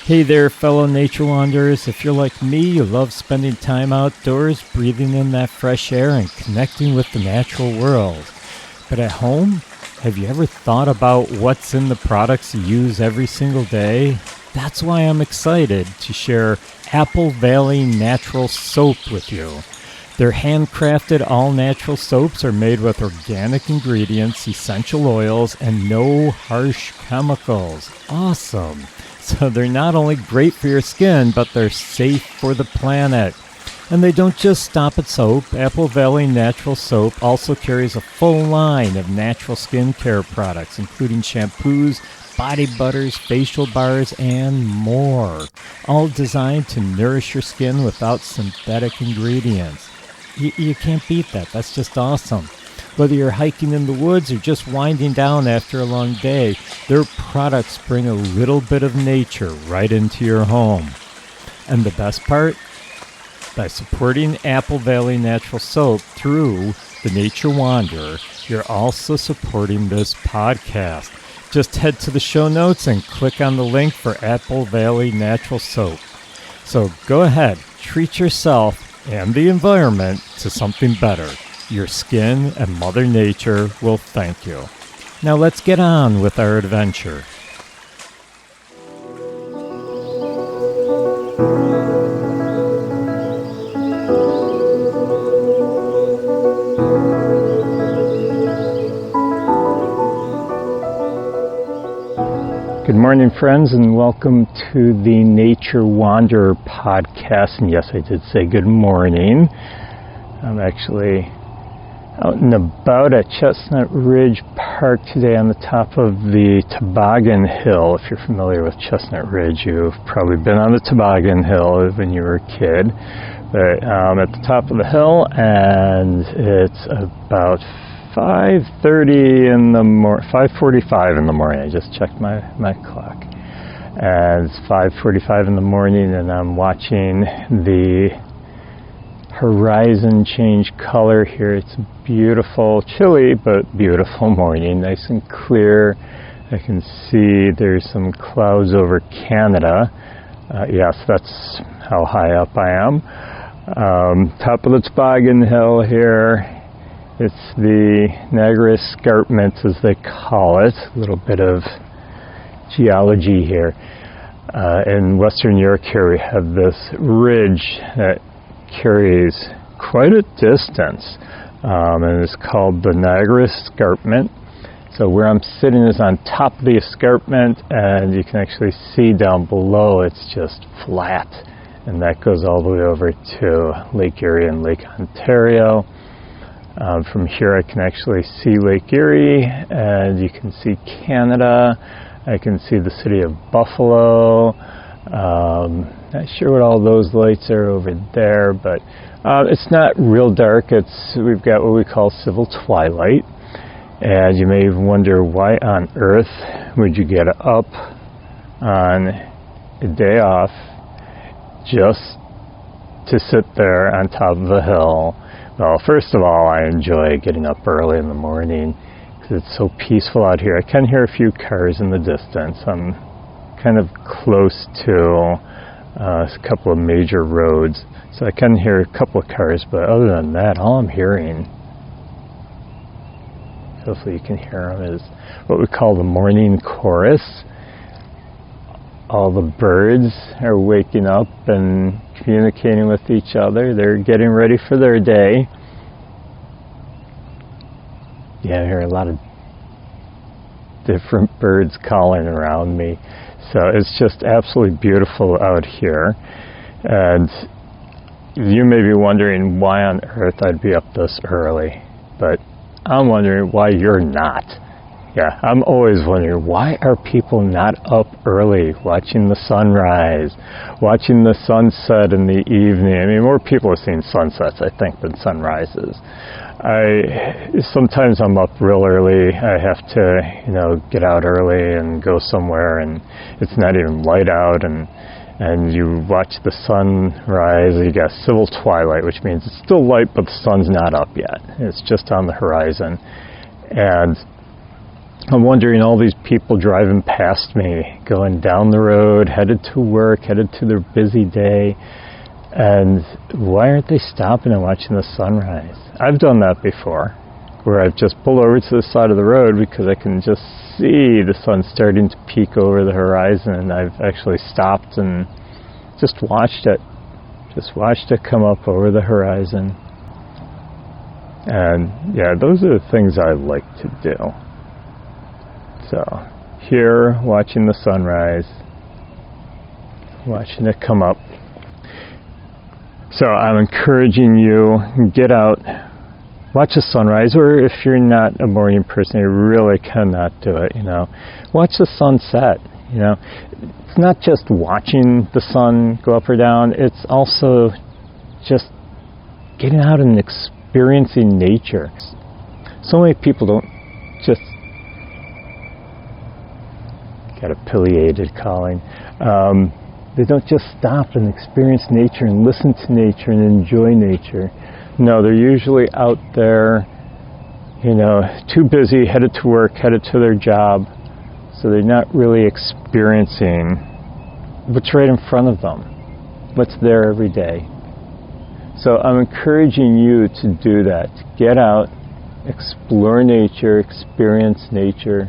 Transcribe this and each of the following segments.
Hey there, fellow nature wanderers. If you're like me, you love spending time outdoors, breathing in that fresh air and connecting with the natural world. But at home, have you ever thought about what's in the products you use every single day? That's why I'm excited to share Apple Valley Natural Soap with you. Their handcrafted all-natural soaps are made with organic ingredients, essential oils, and no harsh chemicals. Awesome! So they're not only great for your skin, but they're safe for the planet. And they don't just stop at soap. Apple Valley Natural Soap also carries a full line of natural skincare products, including shampoos, body butters, facial bars, and more. All designed to nourish your skin without synthetic ingredients. You can't beat that. That's just awesome. Whether you're hiking in the woods or just winding down after a long day, their products bring a little bit of nature right into your home. And the best part? By supporting Apple Valley Natural Soap through The Nature Wanderer, you're also supporting this podcast. Just head to the show notes and click on the link for Apple Valley Natural Soap. So go ahead, treat yourself and the environment to something better. Your skin and Mother Nature will thank you. Now let's get on with our adventure. Good morning, friends, and welcome to the Nature Wanderer podcast. And yes, I did say good morning. I'm actually out and about at Chestnut Ridge Park today on the top of the Toboggan Hill. If you're familiar with Chestnut Ridge, you've probably been on the Toboggan Hill when you were a kid. But I'm at the top of the hill, and it's about 5:30 in the 5:45 in the morning. I just checked my clock. And it's 5:45 in the morning, and I'm watching the horizon change color here. It's a beautiful, chilly but beautiful morning, nice and clear. I can see there's some clouds over Canada. Yes, that's how high up I am. Top of the Toboggan Hill here. It's the Niagara Escarpment, as they call it. A little bit of geology here. In Western New York here, we have this ridge that carries quite a distance, and it's called the Niagara Escarpment. So where I'm sitting is on top of the escarpment, and you can actually see down below it's just flat, and that goes all the way over to Lake Erie and Lake Ontario. From here I can actually see Lake Erie, and you can see Canada. I can see the city of Buffalo. Not sure what all those lights are over there, but it's not real dark. We've got what we call civil twilight, and you may even wonder why on earth would you get up on a day off just to sit there on top of a hill. Well, first of all, I enjoy getting up early in the morning because it's so peaceful out here. I can hear a few cars in the distance. I'm kind of close to a couple of major roads, so I can hear a couple of cars, but other than that, all I'm hearing, hopefully you can hear them, is what we call the morning chorus. All the birds are waking up and communicating with each other. They're getting ready for their day. Yeah, I hear a lot of different birds calling around me. So it's just absolutely beautiful out here. And you may be wondering why on earth I'd be up this early, but I'm wondering why you're not. Yeah, I'm always wondering, why are people not up early watching the sunrise, watching the sunset in the evening? I mean, more people have seen sunsets, I think, than sunrises. Sometimes I'm up real early. I have to, get out early and go somewhere, and it's not even light out, and you watch the sunrise. You got civil twilight, which means it's still light, but the sun's not up yet. It's just on the horizon. And I'm wondering, all these people driving past me, going down the road, headed to work, headed to their busy day, and why aren't they stopping and watching the sunrise? I've done that before, where I've just pulled over to the side of the road because I can just see the sun starting to peek over the horizon, and I've actually stopped and just watched it. Just watched it come up over the horizon. And yeah, those are the things I like to do. So, here, watching the sunrise, watching it come up. So I'm encouraging you, get out, watch the sunrise, or if you're not a morning person, you really cannot do it, Watch the sunset, It's not just watching the sun go up or down, it's also just getting out and experiencing nature. So many people don't just, got a pileated calling, they don't just stop and experience nature and listen to nature and enjoy nature. No, they're usually out there, too busy, headed to work, headed to their job, so they're not really experiencing what's right in front of them, what's there every day. So I'm encouraging you to do that, to get out, explore nature, experience nature,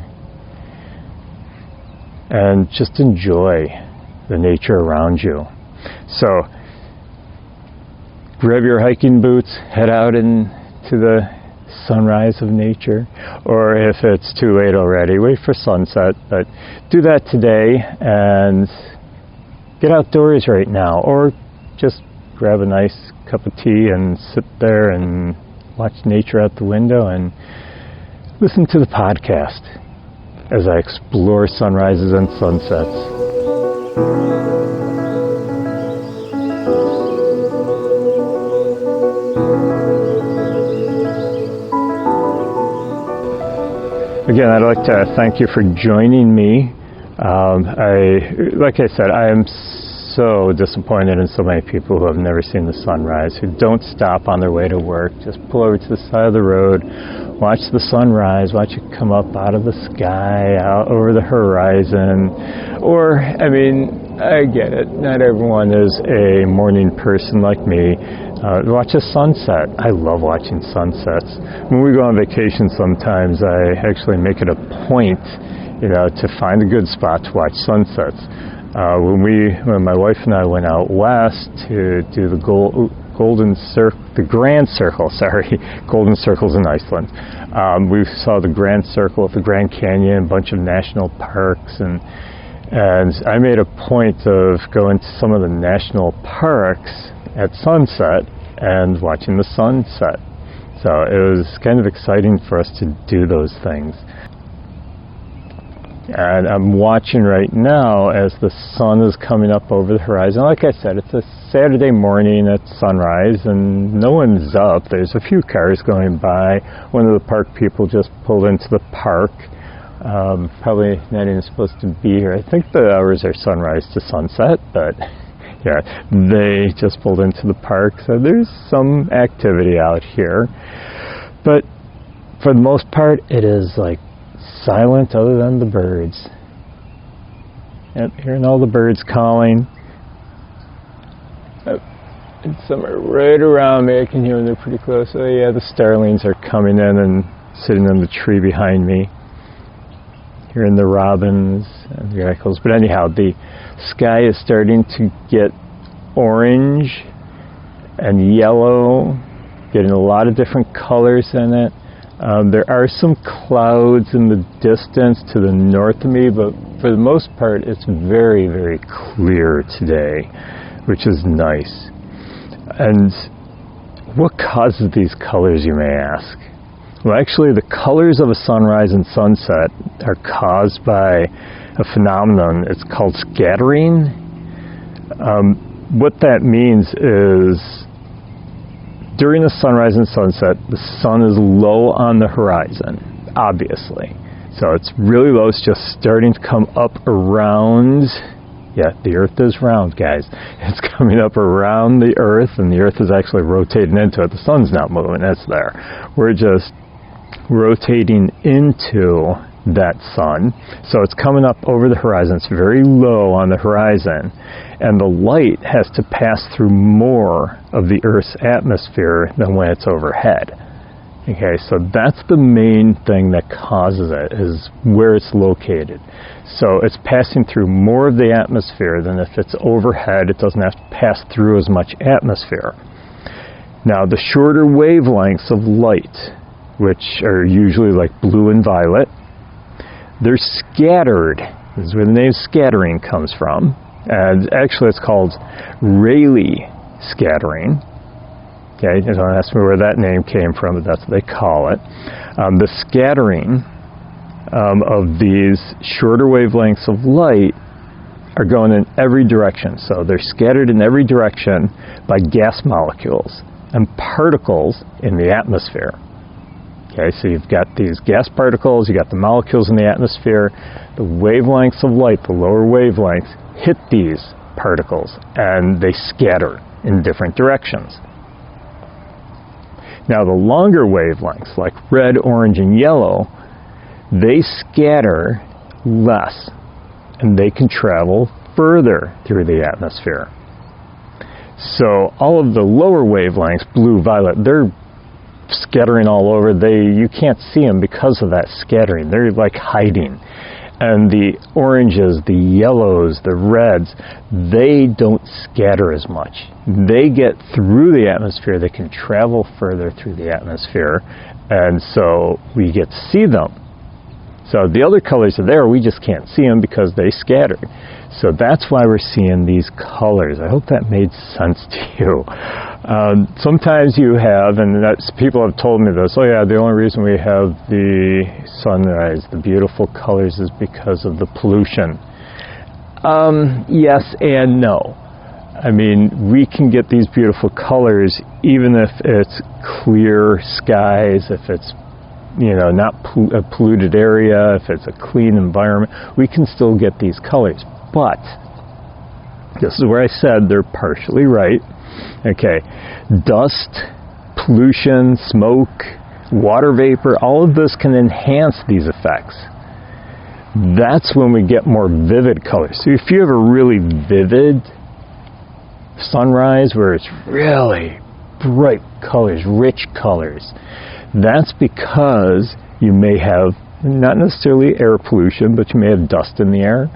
and just enjoy the nature around you. So grab your hiking boots, head out into the sunrise of nature, or if it's too late already, wait for sunset, but do that today and get outdoors right now, or just grab a nice cup of tea and sit there and watch nature out the window and listen to the podcast as I explore sunrises and sunsets. Again, I'd like to thank you for joining me. Like I said, I am so disappointed in so many people who have never seen the sunrise, who don't stop on their way to work, just pull over to the side of the road, watch the sunrise, watch it come up out of the sky, out over the horizon. Or, I get it, not everyone is a morning person like me. Watch a sunset. I love watching sunsets. When we go on vacation sometimes, I actually make it a point, to find a good spot to watch sunsets. When my wife and I went out west to do the Grand Circle, Golden Circle's in Iceland. We saw the Grand Circle at the Grand Canyon, a bunch of national parks, and I made a point of going to some of the national parks at sunset and watching the sunset. So it was kind of exciting for us to do those things. And I'm watching right now as the sun is coming up over the horizon. Like I said, it's a Saturday morning at sunrise and no one's up. There's a few cars going by. One of the park people just pulled into the park. Probably not even supposed to be here. I think the hours are sunrise to sunset, but yeah, they just pulled into the park. So there's some activity out here. But for the most part, it is like silent other than the birds. Yep, hearing all the birds calling. And some are right around me. I can hear them, they're pretty close. Oh yeah, the starlings are coming in and sitting in the tree behind me. Hearing the robins and the echoes. But anyhow, the sky is starting to get orange and yellow, getting a lot of different colors in it. There are some clouds in the distance to the north of me, but for the most part it's very, very clear today, which is nice. And what causes these colors, you may ask? Well, actually the colors of a sunrise and sunset are caused by a phenomenon. It's called scattering. What that means is during the sunrise and sunset, the sun is low on the horizon, obviously. So it's really low. It's just starting to come up around. Yeah, the Earth is round, guys. It's coming up around the Earth, and the Earth is actually rotating into it. The sun's not moving. It's there. We're just rotating into that sun. So it's coming up over the horizon. It's very low on the horizon, and the light has to pass through more of the Earth's atmosphere than when it's overhead. Okay, so that's the main thing that causes it, is where it's located. So it's passing through more of the atmosphere than if it's overhead. It doesn't have to pass through as much atmosphere. Now, the shorter wavelengths of light, which are usually like blue and violet, they're scattered. This is where the name scattering comes from. And actually it's called Rayleigh scattering. Okay, don't ask me where that name came from, but that's what they call it. The scattering of these shorter wavelengths of light are going in every direction. So they're scattered in every direction by gas molecules and particles in the atmosphere. Okay, so you've got these gas particles, you've got the molecules in the atmosphere. The wavelengths of light, the lower wavelengths, hit these particles and they scatter in different directions. Now the longer wavelengths, like red, orange, and yellow, they scatter less and they can travel further through the atmosphere. So all of the lower wavelengths, blue, violet, they're scattering all over. You can't see them because of that scattering. They're like hiding. And the oranges, the yellows, the reds, they don't scatter as much. They get through the atmosphere. They can travel further through the atmosphere, and so we get to see them. So the other colors are there, we just can't see them because they scatter. So that's why we're seeing these colors. I hope that made sense to you. Sometimes you have, and people have told me this, oh yeah, the only reason we have the sunrise, the beautiful colors, is because of the pollution. Yes and no. I mean, we can get these beautiful colors even if it's clear skies, if it's not a polluted area, if it's a clean environment, we can still get these colors. But this is where I said they're partially right. Okay, dust, pollution, smoke, water vapor, all of this can enhance these effects. That's when we get more vivid colors. So if you have a really vivid sunrise where it's really bright colors, rich colors, that's because you may have not necessarily air pollution, but you may have dust in the air.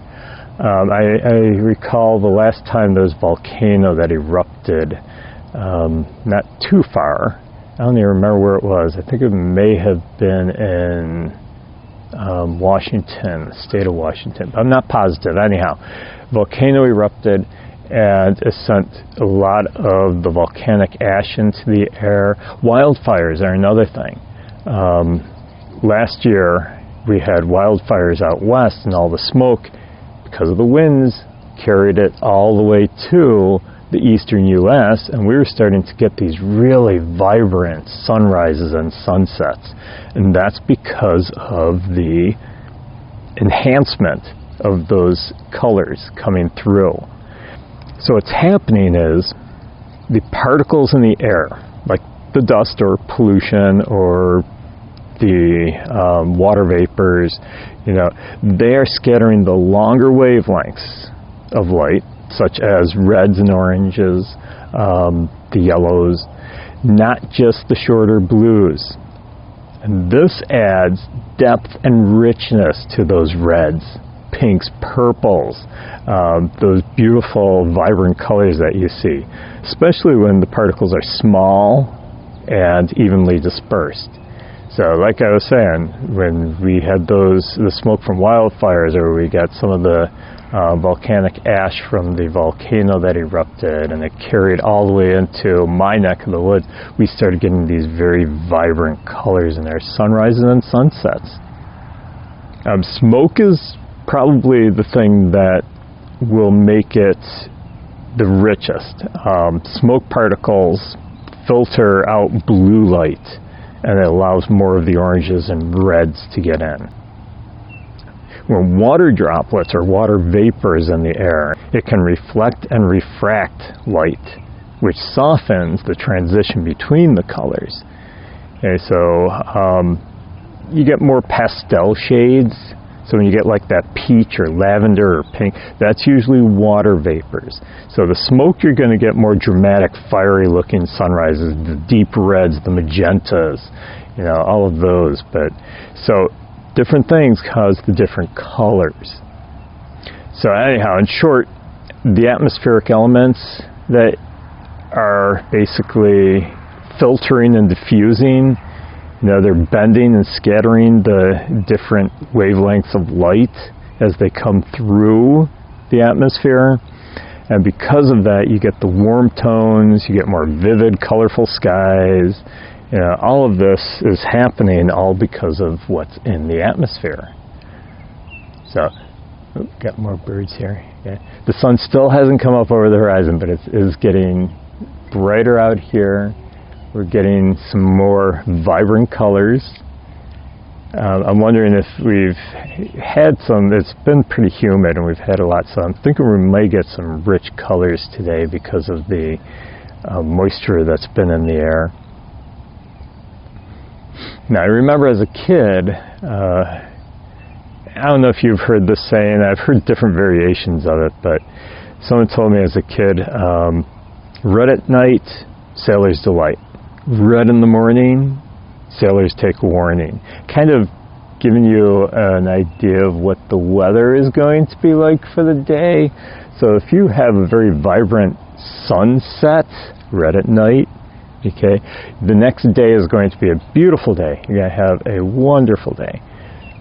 I recall the last time there was a volcano that erupted not too far. I don't even remember where it was. I think it may have been in Washington, the state of Washington. But I'm not positive. Anyhow, volcano erupted and it sent a lot of the volcanic ash into the air. Wildfires are another thing. Last year we had wildfires out west, and all the smoke, because of the winds, carried it all the way to the eastern U.S., and we were starting to get these really vibrant sunrises and sunsets. And that's because of the enhancement of those colors coming through. So what's happening is the particles in the air, like the dust or pollution or the water vapors, they are scattering the longer wavelengths of light, such as reds and oranges, the yellows, not just the shorter blues. And this adds depth and richness to those reds, pinks, purples, those beautiful, vibrant colors that you see, especially when the particles are small and evenly dispersed. So like I was saying, when we had the smoke from wildfires, or we got some of the volcanic ash from the volcano that erupted and it carried all the way into my neck of the woods, we started getting these very vibrant colors in our sunrises and sunsets. Smoke is probably the thing that will make it the richest. Smoke particles filter out blue light, and it allows more of the oranges and reds to get in. When water droplets or water vapor is in the air, it can reflect and refract light, which softens the transition between the colors. Okay, so you get more pastel shades. So when you get like that peach or lavender or pink, that's usually water vapors. So the smoke, you're going to get more dramatic, fiery looking sunrises, the deep reds, the magentas, you know, all of those. But so different things cause the different colors. So anyhow, in short, the atmospheric elements that are basically filtering and diffusing, you know, they're bending and scattering the different wavelengths of light as they come through the atmosphere. And because of that, you get the warm tones, you get more vivid, colorful skies. You know, all of this is happening all because of what's in the atmosphere. So, got more birds here. Yeah. The sun still hasn't come up over the horizon, but it is getting brighter out here. We're getting some more vibrant colors. I'm wondering if we've had some, it's been pretty humid and we've had a lot, so I'm thinking we may get some rich colors today because of the moisture that's been in the air. Now I remember as a kid, I don't know if you've heard this saying, I've heard different variations of it, but someone told me as a kid, red at night, sailor's delight. Red in the morning, sailors take warning. Kind of giving you an idea of what the weather is going to be like for the day. So if you have a very vibrant sunset, red at night, okay, the next day is going to be a beautiful day. You're going to have a wonderful day.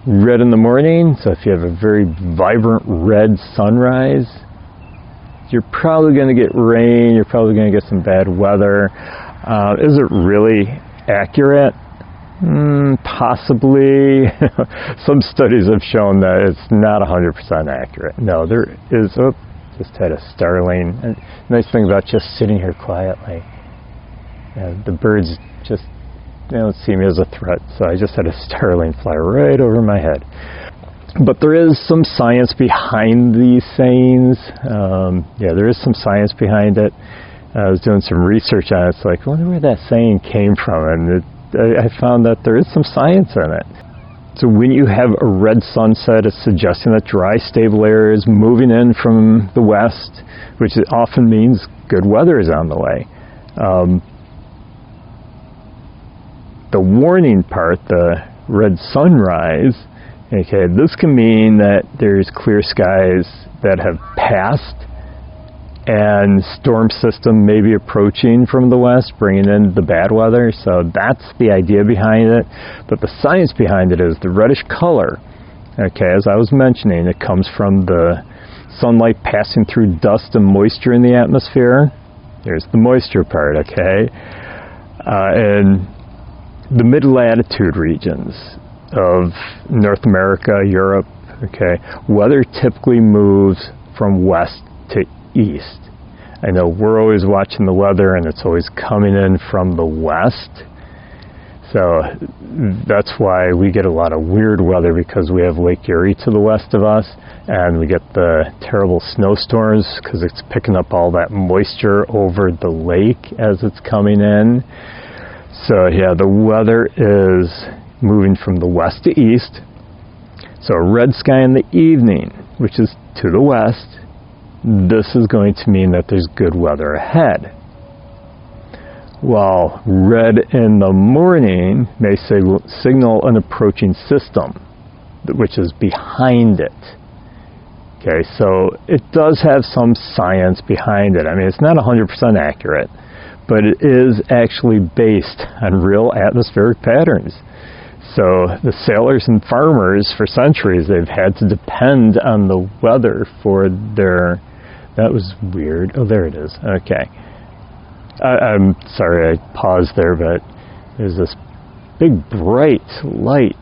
Red in the morning, so if you have a very vibrant red sunrise, you're probably going to get rain, you're probably going to get some bad weather. Is it really accurate? Possibly. Some studies have shown that it's not 100% accurate. No, there is, just had a starling. And nice thing about just sitting here quietly, the birds just, they don't see me as a threat, so I just had a starling fly right over my head. But there is some science behind these sayings. Yeah, there is some science behind it. I was doing some research on it. It's like, I wonder where that saying came from. And I found that there is some science in it. So when you have a red sunset, it's suggesting that dry, stable air is moving in from the west, which often means good weather is on the way. The warning part, the red sunrise, okay, this can mean that there's clear skies that have passed and storm system may be approaching from the west, bringing in the bad weather. So that's the idea behind it. But the science behind it is the reddish color. Okay, as I was mentioning, it comes from the sunlight passing through dust and moisture in the atmosphere. There's the moisture part, okay? And the mid-latitude regions of North America, Europe, okay, weather typically moves from west to east. I know we're always watching the weather and it's always coming in from the west. So that's why we get a lot of weird weather, because we have Lake Erie to the west of us and we get the terrible snowstorms because it's picking up all that moisture over the lake as it's coming in. So yeah, the weather is moving from the west to east. So a red sky in the evening, which is to the west, this is going to mean that there's good weather ahead. While red in the morning may signal an approaching system, which is behind it. Okay, so it does have some science behind it. I mean, it's not 100% accurate, but it is actually based on real atmospheric patterns. So the sailors and farmers for centuries, they've had to depend on the weather for their... That was weird. Oh, there it is. Okay. I'm sorry I paused there, but there's this big bright light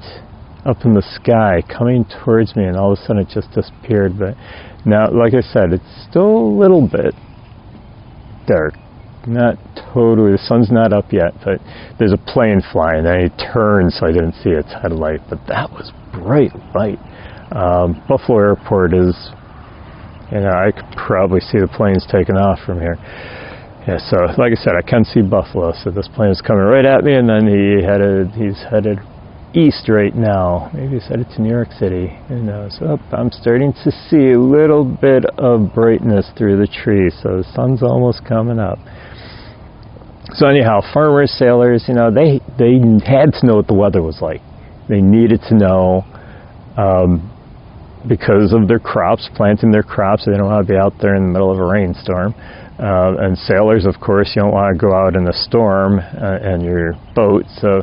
up in the sky coming towards me, and all of a sudden it just disappeared. But now, like I said, it's still a little bit dark. Not totally, the sun's not up yet, but there's a plane flying and it turned so I didn't see its headlight, but that was bright light. Buffalo Airport is, you know, I could probably see the planes taking off from here. Yeah, so like I said, I can see Buffalo, so this plane is coming right at me, and then he's headed east right now. Maybe it's headed to New York City. Who knows? Oh, I'm starting to see a little bit of brightness through the trees, so the sun's almost coming up. So anyhow, farmers, sailors, you know, they had to know what the weather was like. They needed to know because of their crops, planting their crops. They don't want to be out there in the middle of a rainstorm. And sailors, of course, you don't want to go out in a storm in your boat. So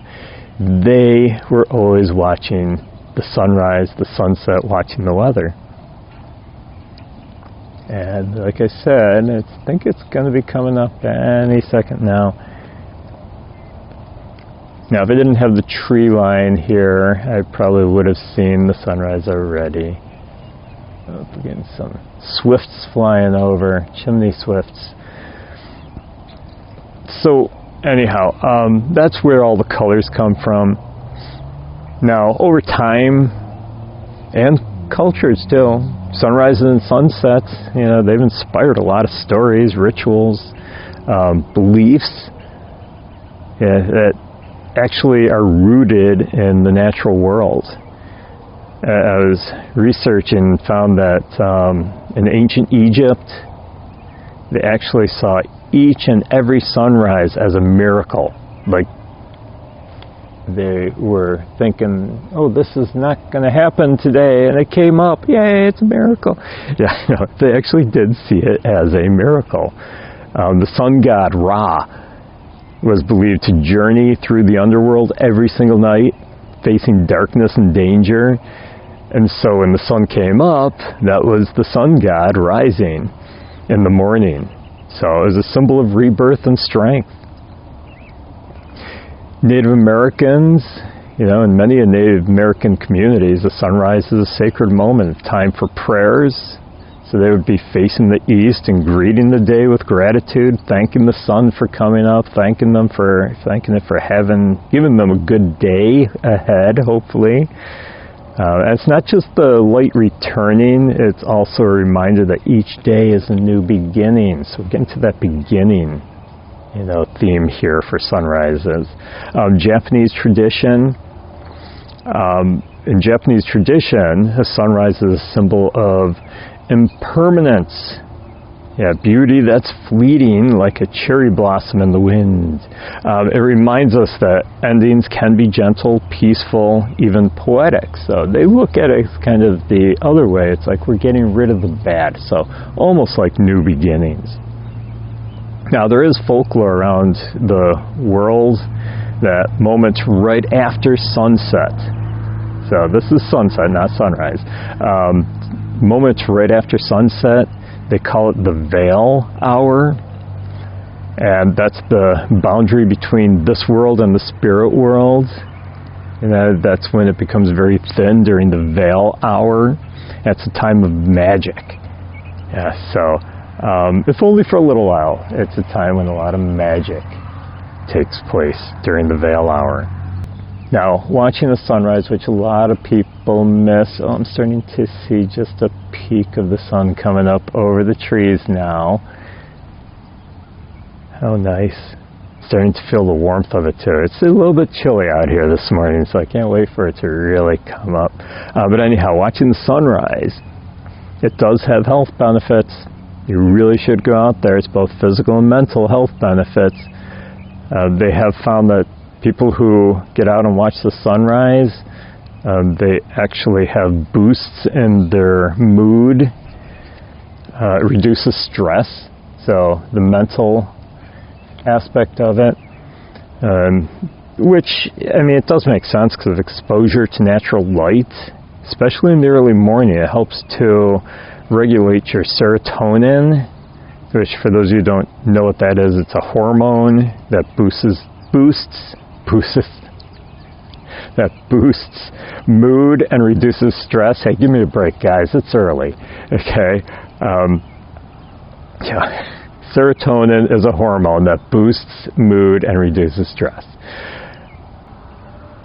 they were always watching the sunrise, the sunset, watching the weather. And like I said, I think it's going to be coming up any second now. Now, if I didn't have the tree line here, I probably would have seen the sunrise already. Oh, we're getting some swifts flying over, chimney swifts. So, anyhow, that's where all the colors come from. Now, over time, and culture still, sunrises and sunsets, you know, they've inspired a lot of stories, rituals, beliefs that actually are rooted in the natural world. I was researching and found that in ancient Egypt, they actually saw each and every sunrise as a miracle. Like, they were thinking, oh, this is not going to happen today, and it came up, yay, it's a miracle. Yeah, no, they actually did see it as a miracle. The sun god Ra was believed to journey through the underworld every single night, facing darkness and danger. And so when the sun came up, that was the sun god rising in the morning. So it was a symbol of rebirth and strength. Native Americans, you know, in many Native American communities, the sunrise is a sacred moment, time for prayers. So they would be facing the east and greeting the day with gratitude, thanking the sun for coming up, thanking it for giving them a good day ahead, hopefully. And it's not just the light returning, it's also a reminder that each day is a new beginning. So we're getting to that beginning, you know, theme here for sunrises. Japanese tradition. In Japanese tradition, a sunrise is a symbol of impermanence. Yeah, beauty that's fleeting like a cherry blossom in the wind. It reminds us that endings can be gentle, peaceful, even poetic. So they look at it as kind of the other way. It's like we're getting rid of the bad. So almost like new beginnings. Now, there is folklore around the world that moments right after sunset. So this is sunset, not sunrise. Moments right after sunset, they call it the veil hour, and that's the boundary between this world and the spirit world. And that's when it becomes very thin during the veil hour. That's a time of magic. Yeah, so if only for a little while, it's a time when a lot of magic takes place during the veil hour. Now, watching the sunrise, which a lot of people miss. Oh, I'm starting to see just a peek of the sun coming up over the trees now. How nice. Starting to feel the warmth of it too. It's a little bit chilly out here this morning, so I can't wait for it to really come up. But anyhow, watching the sunrise, it does have health benefits. You really should go out there. It's both physical and mental health benefits. They have found that people who get out and watch the sunrise, they actually have boosts in their mood. It reduces stress, so the mental aspect of it, which, I mean, it does make sense because of exposure to natural light, especially in the early morning. It helps to regulate your serotonin, which, for those of you who don't know what that is, it's a hormone that boosts mood and reduces stress. Hey, give me a break, guys. It's early. Okay. Serotonin is a hormone that boosts mood and reduces stress.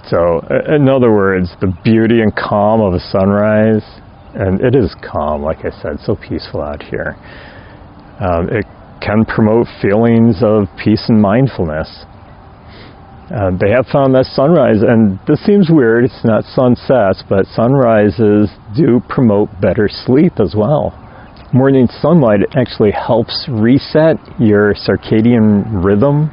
So, in other words, the beauty and calm of a sunrise, and it is calm, like I said, so peaceful out here. It can promote feelings of peace and mindfulness. They have found that sunrise, and this seems weird, it's not sunsets, but sunrises do promote better sleep as well. Morning sunlight actually helps reset your circadian rhythm,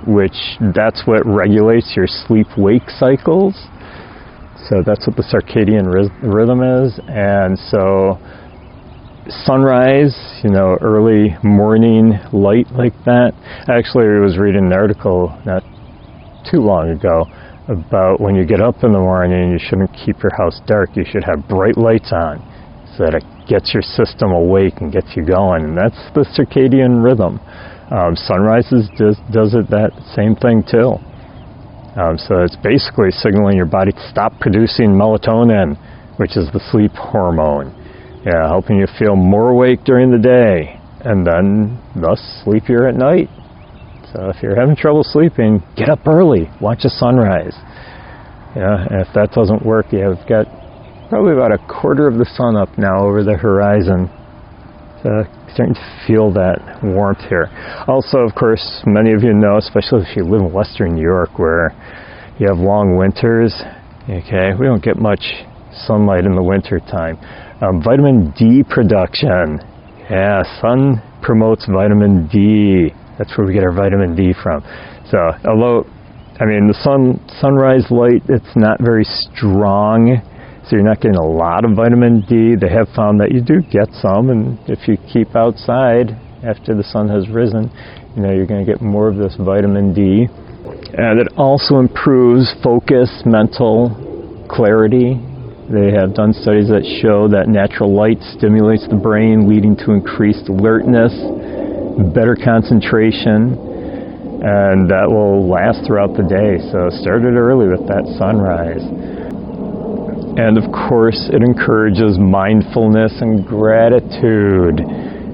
which that's what regulates your sleep-wake cycles. So that's what the circadian rhythm is. And so sunrise, early morning light like that. Actually, I was reading an article not too long ago about when you get up in the morning, you shouldn't keep your house dark. You should have bright lights on so that it gets your system awake and gets you going. And that's the circadian rhythm. Sunrises does it that same thing too. So it's basically signaling your body to stop producing melatonin, which is the sleep hormone. Yeah, helping you feel more awake during the day and then thus sleepier at night. So if you're having trouble sleeping, get up early, watch a sunrise. Yeah, and if that doesn't work, you've got probably about a quarter of the sun up now over the horizon. So starting to feel that warmth here. Also, of course, many of you know, especially if you live in Western New York where you have long winters, okay, we don't get much sunlight in the winter time. Vitamin D production. Yeah, sun promotes vitamin D. That's where we get our vitamin D from. So, although, the sunrise light, it's not very strong, so you're not getting a lot of vitamin D. They have found that you do get some, and if you keep outside after the sun has risen, you're going to get more of this vitamin D. And it also improves focus, mental clarity. They have done studies that show that natural light stimulates the brain, leading to increased alertness, better concentration, and that will last throughout the day. So start it early with that sunrise. And of course, it encourages mindfulness and gratitude.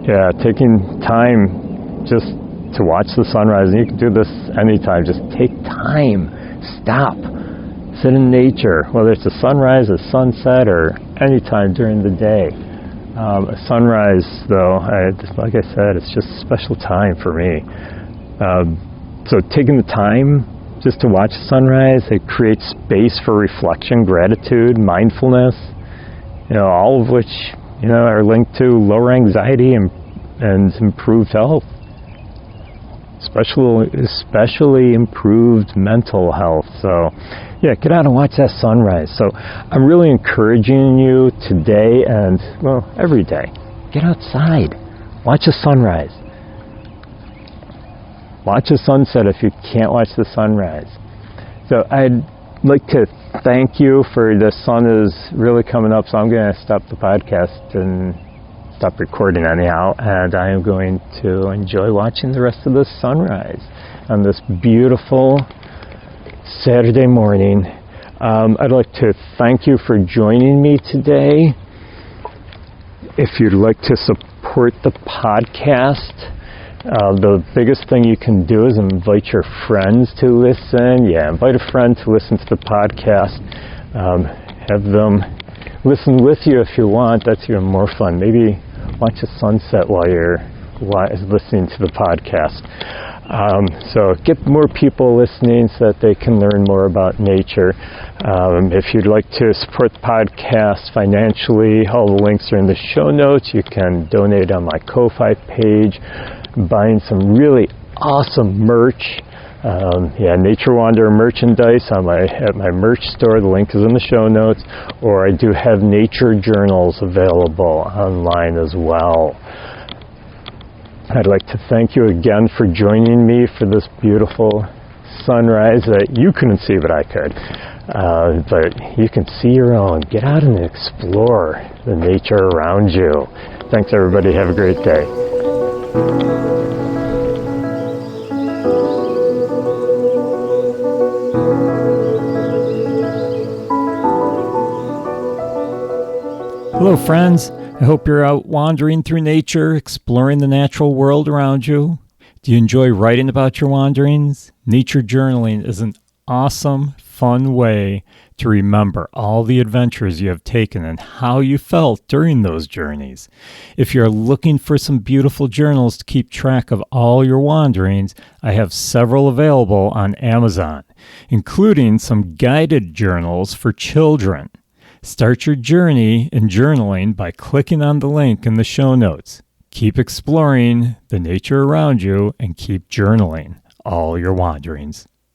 Yeah, taking time just to watch the sunrise. And you can do this anytime. Just take time. Stop. Sit in nature, whether it's a sunrise, a sunset, or any time during the day. A sunrise, though, like I said, it's just a special time for me. So taking the time just to watch sunrise, it creates space for reflection, gratitude, mindfulness, all of which, are linked to lower anxiety and improved health. Especially improved mental health. So, yeah, get out and watch that sunrise. So I'm really encouraging you today and, every day. Get outside. Watch a sunrise. Watch a sunset if you can't watch the sunrise. So I'd like to thank you for the sun is really coming up, so I'm going to stop the podcast and stop recording anyhow, and I am going to enjoy watching the rest of the sunrise on this beautiful Saturday morning. I'd like to thank you for joining me today. If you'd like to support the podcast, the biggest thing you can do is invite your friends to listen. Yeah, invite a friend to listen to the podcast. Have them listen with you if you want. That's even more fun. Maybe watch a sunset while you're listening to the podcast. So get more people listening so that they can learn more about nature. If you'd like to support the podcast financially, all the links are in the show notes. You can donate on my Ko-Fi page, buying some really awesome merch. Nature Wanderer merchandise at my merch store. The link is in the show notes. Or I do have nature journals available online as well. I'd like to thank you again for joining me for this beautiful sunrise that you couldn't see, but I could. But you can see your own. Get out and explore the nature around you. Thanks, everybody. Have a great day. Hello, friends. I hope you're out wandering through nature, exploring the natural world around you. Do you enjoy writing about your wanderings? Nature journaling is an awesome, fun way to remember all the adventures you have taken and how you felt during those journeys. If you're looking for some beautiful journals to keep track of all your wanderings, I have several available on Amazon, including some guided journals for children. Start your journey in journaling by clicking on the link in the show notes. Keep exploring the nature around you and keep journaling all your wanderings.